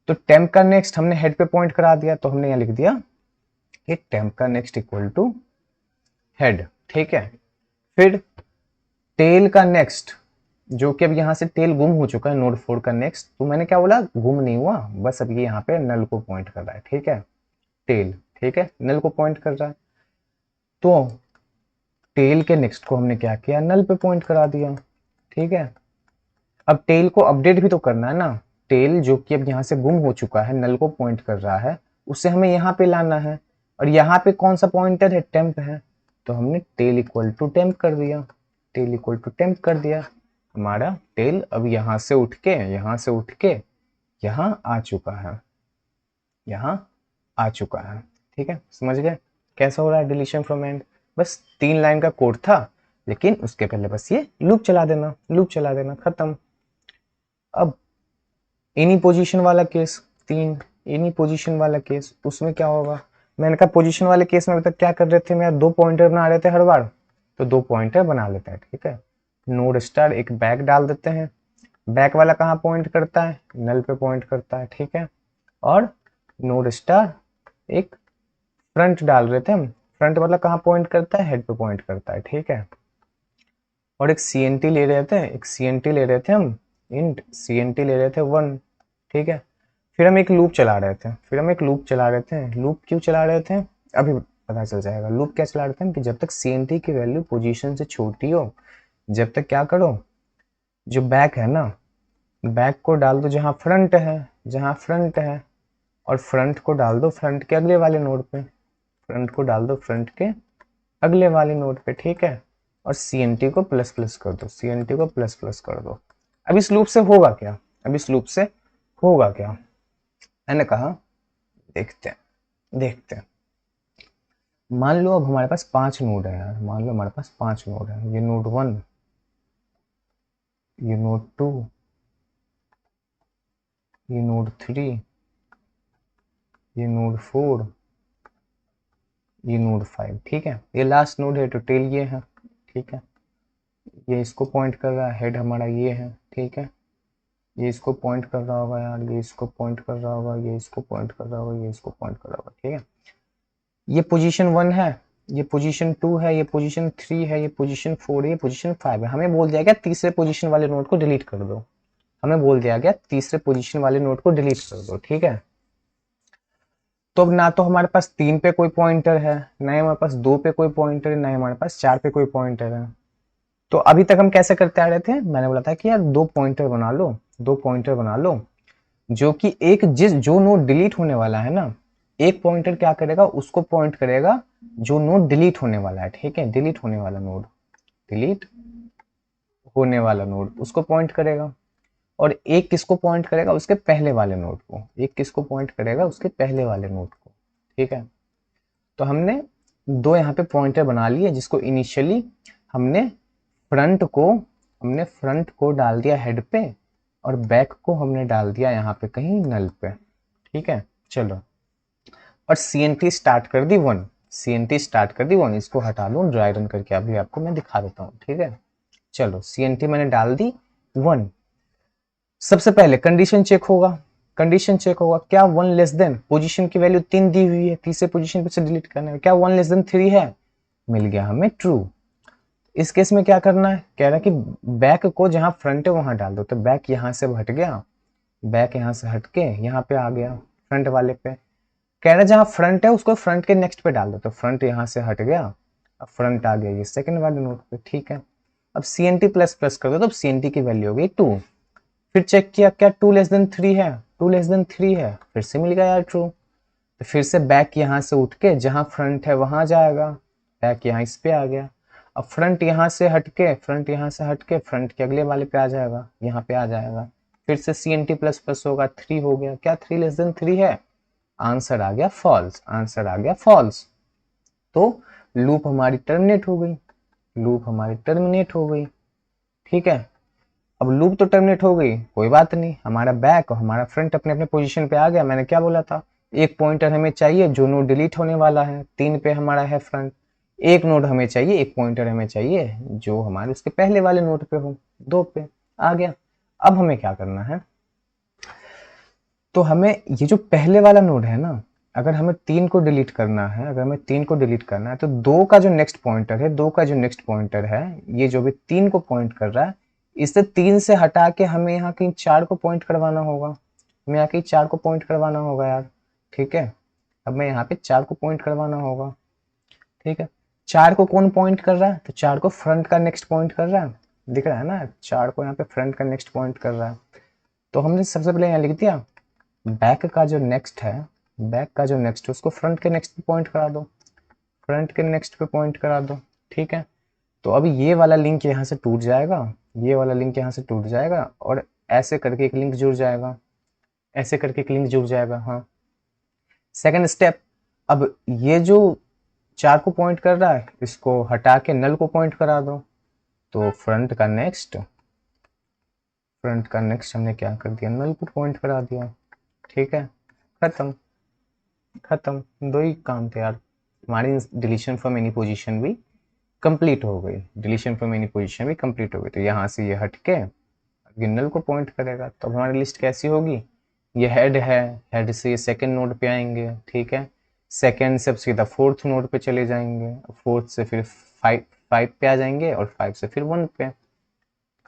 तो टेम्प का नेक्स्ट हमने हेड पे पॉइंट करा दिया, तो हमने यहाँ लिख दिया कि टेम्प का नेक्स्ट इक्वल टू हेड, ठीक है। फिर टेल का नेक्स्ट, जो कि अब यहाँ से टेल गुम हो चुका है नोड 4 का नेक्स्ट, तो मैंने क्या बोला, गुम नहीं हुआ, बस अब ये यहाँ पे नल को पॉइंट कर रहा है, ठीक है, टेल, ठीक है, नल को पॉइंट कर रहा है। तो टेल के नेक्स्ट को हमने क्या किया, नल पे पॉइंट करा दिया, ठीक है। अब टेल को अपडेट भी तो करना है ना, टेल जो कि अब यहाँ से गुम हो चुका है, नल को पॉइंट कर रहा है, उसे हमें यहाँ पे लाना है, और यहाँ पे कौन सा पॉइंटर है, टेम्प है, तो हमने टेल इक्वल टू टेम्प कर दिया, टेल इक्वल टू टेम्प कर दिया। हमारा टेल अब यहाँ से उठ के, यहाँ से उठ के यहाँ आ चुका है, यहाँ आ चुका है, ठीक है। समझ गए कैसा हो रहा है डिलीशन फ्रॉम एंड? बस 3 लाइन का कोड था, लेकिन उसके पहले बस ये लूप चला देना, लूप चला देना, खत्म। अब एनी पोजीशन वाला केस, 3 एनी पोजीशन वाला केस, उसमें क्या होगा, मैंने कहा पोजीशन वाले केस में अभी तक क्या कर रहे थे, मेरा 2 पॉइंटर बना रहे थे हर बार, तो 2 पॉइंटर बना लेते हैं, ठीक है। नोड स्टार एक बैक डाल देते हैं, बैक वाला कहाँ पॉइंट करता है, नल पे पॉइंट करता है, ठीक है। और नोड स्टार एक फ्रंट डाल रहे थे हम, फ्रंट वाला कहाँ पॉइंट करता है, हेड पे पॉइंट करता है, ठीक है। और एक सीएनटी ले रहे थे, एक सीएनटी ले रहे थे हम, इंट सीएनटी ले रहे थे 1, ठीक है। फिर हम एक लूप चला रहे थे, फिर हम एक लूप चला रहे थे, लूप क्यों चला रहे थे अभी पता चल जाएगा। लूप क्या चला रहे थे हम कि जब तक सीएनटी की वैल्यू पोजीशन से छोटी हो, जब तक क्या करो, जो बैक है ना, बैक को डाल दो जहां फ्रंट है, जहां फ्रंट है, और फ्रंट को डाल दो फ्रंट के अगले वाले नोड पे, फ्रंट को डाल दो फ्रंट के अगले वाले नोड पे, ठीक है। और सीएनटी को प्लस प्लस कर दो, सीएनटी को प्लस प्लस कर दो। अब इस लूप से होगा क्या, अब इस लूप से होगा क्या, मैंने कहा देखते हैं, देखते हैं। मान लो अब हमारे पास 5 नोड है यार, मान लो हमारे पास 5 नोड है, ये नोड 1, ये नोड 2, ये नोड 3, ये नोड 4, ये नोड 5, ठीक है। ये लास्ट नोड है, तो टेल ये है, ठीक है, ये इसको पॉइंट कर रहा है, हेड हमारा ये है, ठीक है। ये इसको पॉइंट कर रहा होगा यार, ये इसको पॉइंट कर रहा होगा, ये इसको पॉइंट कर रहा होगा, ये इसको पॉइंट कर रहा होगा, ठीक है। ये पोजीशन 1 है, ये पोजीशन 2 है, ये पोजीशन 3 है, ये पोजीशन 4 है, ये पोजीशन 5 है। हमें बोल दिया गया तीसरे पोजीशन वाले नोड को डिलीट कर दो, हमें बोल दिया गया तीसरे पोजीशन वाले नोड को डिलीट कर दो, ठीक है। तो अब ना तो हमारे पास 3 पे कोई पॉइंटर है, ना ही हमारे पास 2 पे कोई पॉइंटर है, ना ही हमारे पास 4 पे कोई पॉइंटर है। तो अभी तक हम कैसे करते आ रहे थे, मैंने बोला था कि यार 2 पॉइंटर बना लो, 2 पॉइंटर बना लो, जो कि एक जो नोड डिलीट होने वाला है ना, एक पॉइंटर क्या करेगा, उसको पॉइंट करेगा जो नोड डिलीट होने वाला है, ठीक है। डिलीट होने वाला नोड, डिलीट होने वाला नोड उसको पॉइंट करेगा, और एक किसको पॉइंट करेगा, उसके पहले वाले नोड को, एक किसको पॉइंट करेगा, उसके पहले वाले नोड को, ठीक है। तो हमने 2 यहाँ पे पॉइंटर बना लिए, जिसको इनिशियली हमने फ्रंट को डाल दिया हेड पे, और बैक को हमने डाल दिया यहाँ पे कहीं नल पे, ठीक है। चलो, और CNT स्टार्ट कर दी 1, CNT स्टार्ट कर दी 1, इसको हटा दूं ड्राई रन करके, अभी आपको मैं दिखा देता हूँ, ठीक है। चलो, CNT मैंने डाल दी 1। सबसे पहले कंडीशन चेक होगा, कंडीशन चेक होगा, क्या 1 लेस देन, पोजीशन की वैल्यू 3 दी हुई है, तीसरे पोजीशन पे से डिलीट करना है, क्या 1 लेस देन 3 है, मिल गया हमें ट्रू। इस केस में क्या करना है, कह रहा है कि बैक को जहां फ्रंट है वहां डाल दो, तो बैक यहां से हट गया, बैक यहां से हट के यहाँ पे आ गया फ्रंट वाले पे। कह रहा है जहां फ्रंट है उसको फ्रंट के नेक्स्ट पे डाल दो, तो फ्रंट यहां से हट गया, अब फ्रंट आ गया ये सेकंड वाले नोट पे, ठीक है। अब CNT प्लस प्लस कर दो, तो CNT की वैल्यू हो गई 2। फिर चेक किया, क्या 2 लेस देन 3 है, 2 लेस देन 3 है, फिर से मिल गया यार ट्रू। तो फिर से बैक यहाँ से उठ के जहां फ्रंट है वहां जाएगा, बैक यहाँ इस पे आ गया। अब फ्रंट यहाँ से हटके, फ्रंट यहाँ से हटके फ्रंट के अगले वाले पे आ जाएगा, यहाँ पे आ जाएगा। फिर से CNT प्लस प्लस होगा, 3 हो गया, क्या 3 लेस देन 3 है, आंसर आ गया फॉल्स, आंसर आ गया फॉल्स। तो लूप हमारी टर्मिनेट हो गई, लूप हमारी टर्मिनेट हो गई, ठीक है। अब लूप तो टर्मिनेट हो गई, कोई बात नहीं, हमारा बैक और हमारा फ्रंट अपने अपने पोजीशन पे आ गया। मैंने क्या बोला था, एक पॉइंटर हमें चाहिए जो नोड डिलीट होने वाला है, 3 पे हमारा है फ्रंट, एक नोड हमें चाहिए, एक पॉइंटर हमें चाहिए जो हमारे उसके पहले वाले नोड पे हो, 2 पे आ गया। अब हमें क्या करना है, तो हमें ये जो पहले वाला नोड है ना, अगर हमें 3 को डिलीट करना है, अगर हमें 3 को डिलीट करना है, तो 2 का जो नेक्स्ट पॉइंटर है, 2 का जो नेक्स्ट पॉइंटर है, ये जो भी 3 को पॉइंट कर रहा है, इससे 3 से हटा के हमें यहाँ कहीं 4 को पॉइंट करवाना होगा, हमें यहाँ कहीं 4 को पॉइंट करवाना होगा यार, ठीक है। अब मैं यहाँ पे 4 को पॉइंट करवाना होगा, ठीक है। 4 को कौन पॉइंट कर रहा है, तो 4 को फ्रंट का नेक्स्ट पॉइंट कर रहा है, दिख रहा है ना, 4 को यहाँ पे फ्रंट का नेक्स्ट पॉइंट कर रहा है। तो हमने सबसे पहले यहाँ लिख दिया, बैक का जो नेक्स्ट है, बैक का जो नेक्स्ट है उसको फ्रंट के नेक्स्ट पे पॉइंट करा दो, फ्रंट के नेक्स्ट पे पॉइंट करा दो, ठीक है। तो अभी ये वाला लिंक यहाँ से टूट जाएगा, ये वाला लिंक यहाँ से टूट जाएगा, और ऐसे करके एक लिंक जुड़ जाएगा, ऐसे करके एक लिंक जुड़ जाएगा, हाँ। सेकंड स्टेप, अब ये जो 4 को पॉइंट कर रहा है, इसको हटा के नल को पॉइंट करा दो, तो फ्रंट का नेक्स्ट हमने क्या कर दिया, नल को पॉइंट करा दिया, ठीक है। खत्म, खत्म, 2 ही काम थे यार, हमारी डिलीशन फ्रॉम एनी पोजीशन भी कंप्लीट हो गई, डिलीशन फ्रॉम एनी पोजीशन भी कंप्लीट हो गई। तो यहाँ से ये हट के नल को पॉइंट करेगा, तो हमारी लिस्ट कैसी होगी, ये हेड है, हेड से ये सेकंड नोड पे आएंगे, ठीक है। सेकंड से सीधा फोर्थ नोड पे चले जाएंगे, फोर्थ से फिर 5 पे आ जाएंगे, और 5 से फिर 1 पे।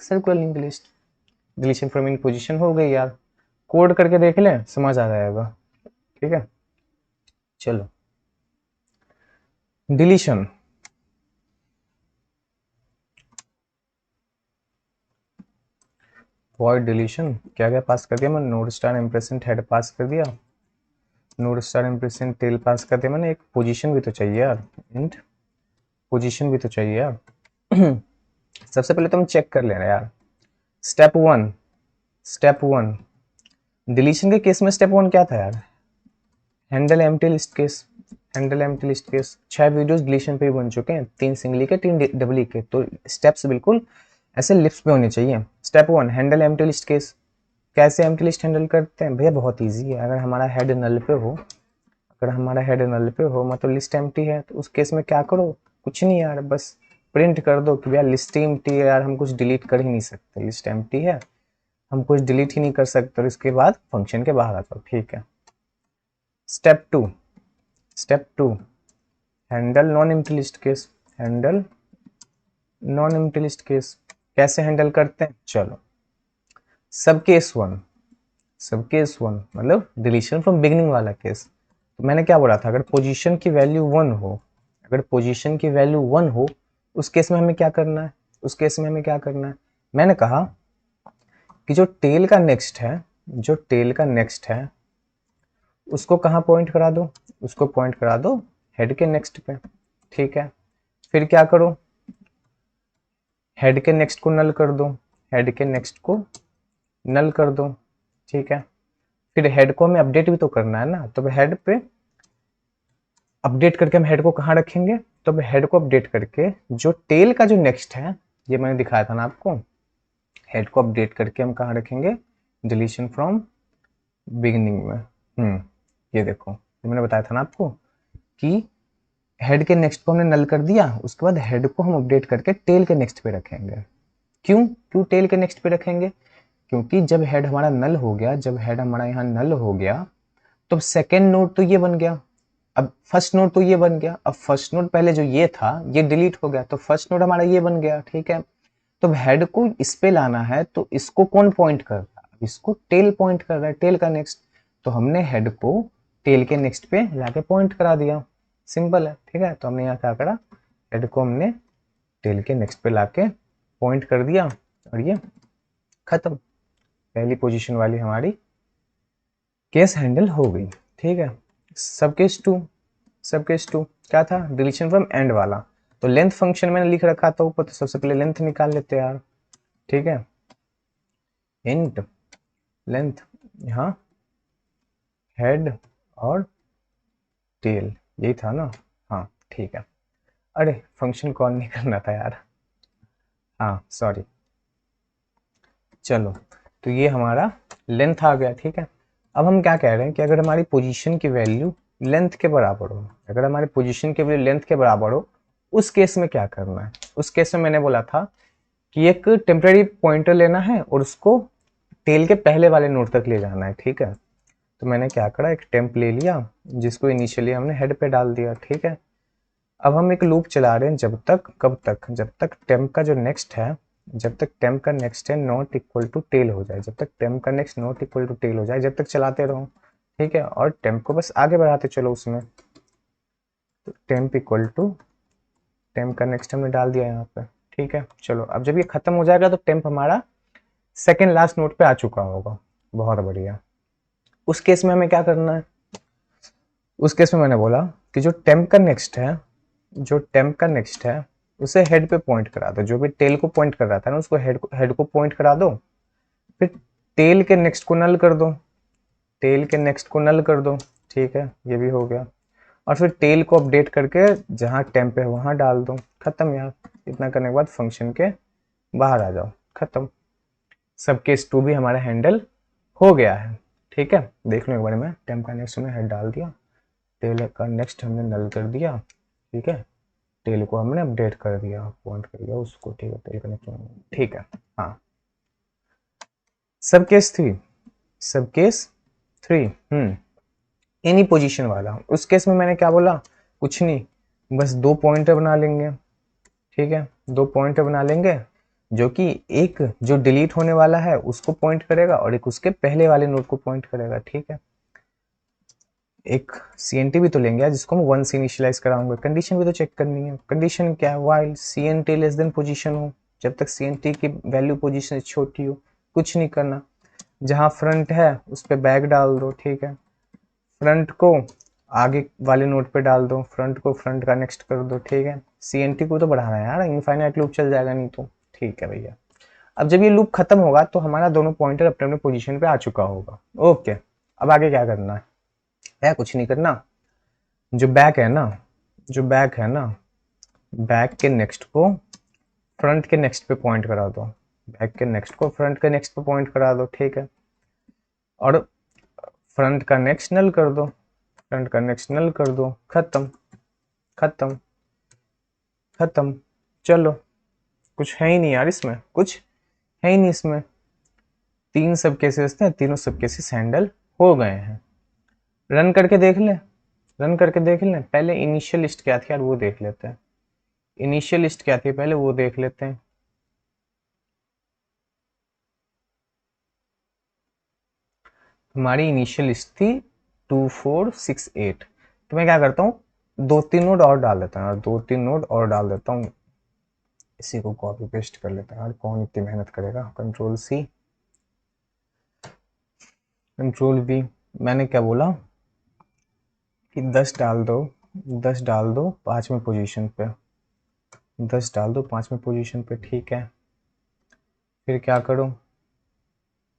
Circular link list, deletion from any position हो गई यार। कोड करके देख लें, समझ आ जाएगा, ठीक है। चलो, डिलीशन, वॉइड डिलीशन, क्या क्या पास कर दिया मैंने, नोड स्टार इम्प्रेसेंट हेड पास कर दिया, नोड स्टार इम्प्रेसेंट टेल पास कर दिया मैंने, एक पोजीशन भी तो चाहिए यार, इंट पोजीशन भी तो चाहिए यार। सबसे पहले तो हम चेक कर ले रहे हैं यार, स्टेप 1 डिलीशन के केस में स्टेप 1 क्या था यार, handle empty list case, handle empty list case. 6 videos deletion पे भी बन चुके हैं, 3 सिंगली के 3 डबली के, तो स्टेप्स बिल्कुल ऐसे लिप्स पे होने चाहिए। Step 1 handle empty list case, कैसे एम्प्टी लिस्ट हैंडल करते हैं भैया, बहुत इजी है। अगर हमारा हेड नल पे हो, अगर हमारा हेड नल पे हो, मतलब लिस्ट एम्प्टी है, तो उस केस में क्या करो, कुछ नहीं यार, बस प्रिंट कर दो कि भैया लिस्ट एम्प्टी है यार, हम कुछ डिलीट कर ही नहीं सकते, लिस्ट एम्प्टी है, हम कुछ डिलीट ही नहीं कर सकते और इसके बाद फंक्शन के बाहर आ जाओ, ठीक है। Step two handle non empty list case. Handle non empty list case कैसे हैंडल करते हैं, चलो। सब केस वन मतलब डिलीशन फ्रॉम बिगिनिंग वाला केस। तो मैंने क्या बोला था, अगर पोजीशन की वैल्यू 1 हो, अगर पोजीशन की वैल्यू 1 हो, उस केस में हमें क्या करना है, उस केस में हमें क्या करना है, मैंने कहा कि जो टेल का नेक्स्ट है, जो टेल का नेक्स्ट है उसको कहाँ पॉइंट करा दो, उसको पॉइंट करा दो हेड के नेक्स्ट पे, ठीक है। फिर क्या करो, हेड के नेक्स्ट को नल कर दो, हेड के नेक्स्ट को नल कर दो, ठीक है। फिर हेड को हमें अपडेट भी तो करना है ना, तो हेड पे अपडेट करके हम हेड को कहाँ रखेंगे, तो हेड को अपडेट करके जो टेल का जो नेक्स्ट है, ये मैंने दिखाया था ना आपको, हेड को अपडेट करके हम कहाँ रखेंगे, डिलीशन फ्रॉम बिगिनिंग में। ये देखो, ये मैंने बताया था ना आपको कि हेड के नेक्स्ट को हमने नल कर दिया, उसके बाद हेड को हम अपडेट करके टेल के नेक्स्ट पे रखेंगे। क्यों टेल के नेक्स्ट पे रखेंगे, क्योंकि जब हेड हमारा नल हो गया, जब हेड हमारा यहाँ नल हो गया, तो सेकेंड नोड तो ये बन गया, अब फर्स्ट नोड तो ये बन गया, अब फर्स्ट नोड पहले जो ये था ये डिलीट हो गया, तो फर्स्ट नोड हमारा ये बन गया, ठीक है। तो हेड को इस पे लाना है, तो इसको कौन पॉइंट कर रहा है, इसको टेल पॉइंट कर रहा है, टेल का नेक्स्ट। तो हमने हेड को टेल के नेक्स्ट पे लाके पॉइंट करा दिया, सिंपल है, ठीक है। तो हमने यहाँ क्या करा, हेड को हमने टेल के नेक्स्ट पे लाके पॉइंट कर दिया और ये खत्म, पहली पोजीशन वाली हमारी केस हैंडल हो गई, ठीक है। सब केस टू क्या था, डिलीशन फ्रॉम एंड वाला। तो लेंथ फंक्शन मैंने लिख रखा था ऊपर, तो सबसे पहले लेंथ निकाल लेते हैं यार, ठीक है। इंट लेंथ, यहाँ हेड और टेल यही था ना, हाँ ठीक है। अरे फंक्शन कॉल नहीं करना था यार, हाँ सॉरी। चलो, तो ये हमारा लेंथ आ गया, ठीक है। अब हम क्या कह रहे हैं कि अगर हमारी पोजीशन की वैल्यू लेंथ के बराबर हो, अगर हमारी पोजीशन की वैल्यू लेंथ के बराबर हो, उस केस में क्या करना है। उस केस में मैंने बोला था कि एक टेम्परेरी पॉइंटर लेना है और उसको टेल के पहले वाले नोड तक ले जाना है, ठीक है। तो मैंने क्या करा, एक टेम्प ले लिया जिसको इनिशियली हमने हेड पे डाल दिया, ठीक है। अब हम एक लूप चला रहे हैं जब तक, कब तक, जब तक टेम्प का जो नेक्स्ट है, जब तक टेम्प का नेक्स्ट है नॉट इक्वल टू टेल हो जाए, जब तक टेम्प का next not equal to tail हो जाए, जब तक चलाते रहो, ठीक है। और टेम्प को बस आगे बढ़ाते चलो उसमें। तो टेम्प इक्वल टू टेम्प का नेक्स्ट हमने डाल दिया यहाँ पे, ठीक है। चलो, अब जब ये खत्म हो जाएगा तो टेम्प हमारा सेकेंड लास्ट नोट पे आ चुका होगा, बहुत बढ़िया। उस केस में हमें क्या करना है, उस केस में मैंने बोला कि जो टेम्प का नेक्स्ट है, जो टेम्प का नेक्स्ट है उसे हेड पे पॉइंट करा दो, जो भी टेल को पॉइंट कर रहा था ना उसको हेड को पॉइंट करा दो। फिर टेल के नेक्स्ट को नल कर दो, टेल के नेक्स्ट को नल कर दो, ठीक है, ये भी हो गया। और फिर टेल को अपडेट करके जहाँ टेम्प है वहां डाल दो, खत्म यार। इतना करने के बाद फंक्शन के बाहर आ जाओ, खत्म। सब केस टू भी हमारा हैंडल हो गया है, ठीक है। देख लो एक बार में, टेम्प का नेक्स्ट हमने हेड डाल दिया, टेल का नेक्स्ट हमने नल कर दिया, ठीक है। टेल को हमने अपडेट कर दिया, पॉइंट कर दिया उसको, ठीक है, टेल कनेक्शन, ठीक है। हाँ, सब केस थ्री, सब केस थ्री, एनी पोजीशन वाला। उस केस में मैंने क्या बोला, कुछ नहीं, बस दो पॉइंटर बना लेंगे, ठीक है। दो पॉइंटर बना लेंगे जो कि एक जो डिलीट होने वाला है उसको पॉइंट करेगा और एक उसके पहले वाले नोड को पॉइंट करेगा, ठीक है। एक CNT भी तो लेंगे जिसको हम 1 से इनिशियलाइज कराऊंगा, कंडीशन भी तो चेक करनी है। कंडीशन क्या है, while CNT less than position हो, जब तक CNT की वैल्यू पोजीशन से छोटी हो, कुछ नहीं करना। जहां फ्रंट है उस पर बैक डाल दो, ठीक है। फ्रंट को आगे वाले नोड पे डाल दो, फ्रंट को फ्रंट का नेक्स्ट कर दो, ठीक है। CNT को तो बढ़ाना है यार, इनफाइनाइट लूप चल जाएगा नहीं तो, ठीक है भैया। अब जब ये लूप खत्म होगा तो हमारा दोनों पॉइंटर अपने अपने पोजीशन पे आ चुका होगा, ओके। अब आगे क्या करना है, कुछ नहीं करना। जो बैक है ना, जो बैक है ना, बैक के नेक्स्ट को फ्रंट के नेक्स्ट पे पॉइंट करा दो, बैक के नेक्स्ट को फ्रंट के नेक्स्ट पे पॉइंट करा दो, ठीक है। और फ्रंट का नेक्स्ट नल कर दो, फ्रंट का नेक्स्ट नल कर दो, खत्म खत्म खत्म। चलो, कुछ है ही नहीं यार इसमें, कुछ है ही नहीं इसमें। 3 सब केसेस थे, तीनों सब केसेस हैंडल हो गए हैं। रन करके देख लें, रन करके देख लें। पहले इनिशियल लिस्ट क्या थी यार वो देख लेते हैं। इनिशियल लिस्ट क्या थी पहले वो देख लेते हैं। हमारी इनिशियल लिस्ट थी 2468। तो मैं क्या करता हूँ, 2-3 नोड और डाल देता हूँ और 2-3 नोड और डाल देता हूँ। इसी को कॉपी पेस्ट कर लेते हैं यार, कौन इतनी मेहनत करेगा। Control C, control V. मैंने क्या बोला कि 10 डाल दो, 10 डाल दो 5वें पोजीशन पे, 10 डाल दो 5वें पोजीशन पे, ठीक है। फिर क्या करो,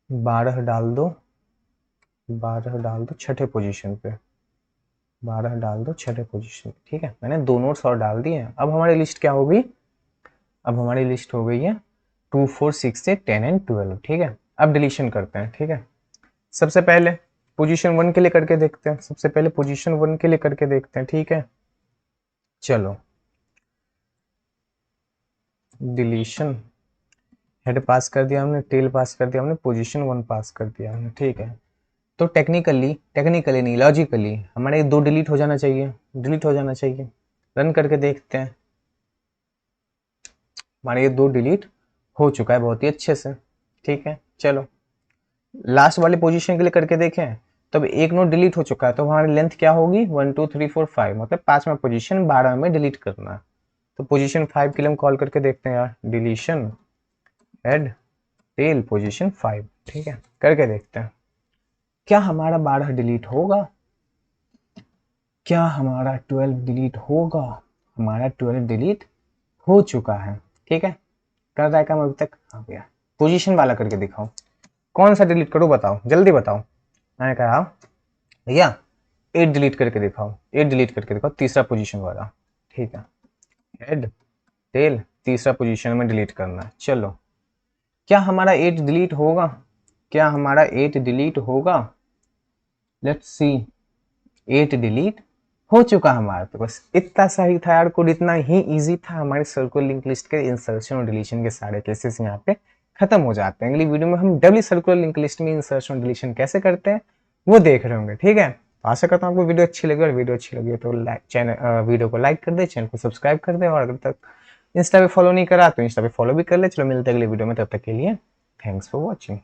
12 डाल दो, 12 डाल दो 6ठे पोजीशन पे, 12 डाल दो 6ठे पोजीशन पे, ठीक है। मैंने 2 नोट्स और डाल दिए हैं। अब हमारी लिस्ट क्या होगी, अब हमारी लिस्ट हो गई है 2, 4, 6 से 10 एंड 12, ठीक है। अब डिलीशन करते हैं, ठीक है। सबसे पहले पोजीशन 1 के लिए करके देखते हैं, सबसे पहले पोजीशन 1 के लिए करके देखते हैं, ठीक है। चलो डिलीशन, हेड पास कर दिया हमने, टेल पास कर दिया हमने, पोजीशन 1 पास कर दिया हमने, ठीक है। तो टेक्निकली नहीं, लॉजिकली हमारे ये 2 डिलीट हो जाना चाहिए, डिलीट हो जाना चाहिए। रन करके देखते हैं, हमारे ये 2 डिलीट हो चुका है बहुत ही अच्छे से, ठीक है। चलो लास्ट वाले पोजीशन के लिए करके देखें। तो अब एक नोट डिलीट हो चुका है, तो हमारी लेंथ क्या होगी 1 2 3 4 5, मतलब 5वां पोजीशन 12 में डिलीट करना है। तो पोजीशन 5 के लिए हम कॉल करके देखते हैं यार, डिलीशन हेड टेल पोजीशन 5, ठीक है। करके देखते हैं क्या हमारा 12 डिलीट होगा, क्या हमारा 12 डिलीट होगा। हमारा 12 डिलीट हो चुका है, ठीक है। कर रहा है काम अभी तक, हाँ भैया। पोजीशन वाला करके दिखाओ, कौन सा डिलीट करूँ बताओ, जल्दी बताओ। मैंने कहा भैया 8 डिलीट करके दिखाओ, 8 डिलीट करके दिखाओ, तीसरा पोजीशन वाला, ठीक है। हेड टेल तीसरा पोजीशन में डिलीट करना है। चलो क्या हमारा 8 डिलीट होगा, क्या हमारा 8 डिलीट होगा। लेट्स सी, 8 डिलीट हो चुका हमारा। तो बस इतना सा ही था यार कोड, इतना ही इजी था। हमारे सर्कुलर लिंक लिस्ट के इंसर्शन और डिलीशन के सारे केसेस यहाँ पे खत्म हो जाते हैं। अगली वीडियो में हम डबली सर्कुलर लिंक लिस्ट में इंसर्शन और डिलीशन कैसे करते हैं वो देख रहे होंगे, ठीक है। आशा करता हूँ आपको वीडियो अच्छी लगी, और वीडियो अच्छी लगी तो चैनल वीडियो को लाइक कर दे, चैनल को सब्सक्राइब कर दे, और अगर तक इंस्टा पे फॉलो नहीं करा तो इंस्टा पे फॉलो भी कर ले। चलो मिलते हैं अगले वीडियो में, तब तक के लिए थैंक्स फॉर वॉचिंग।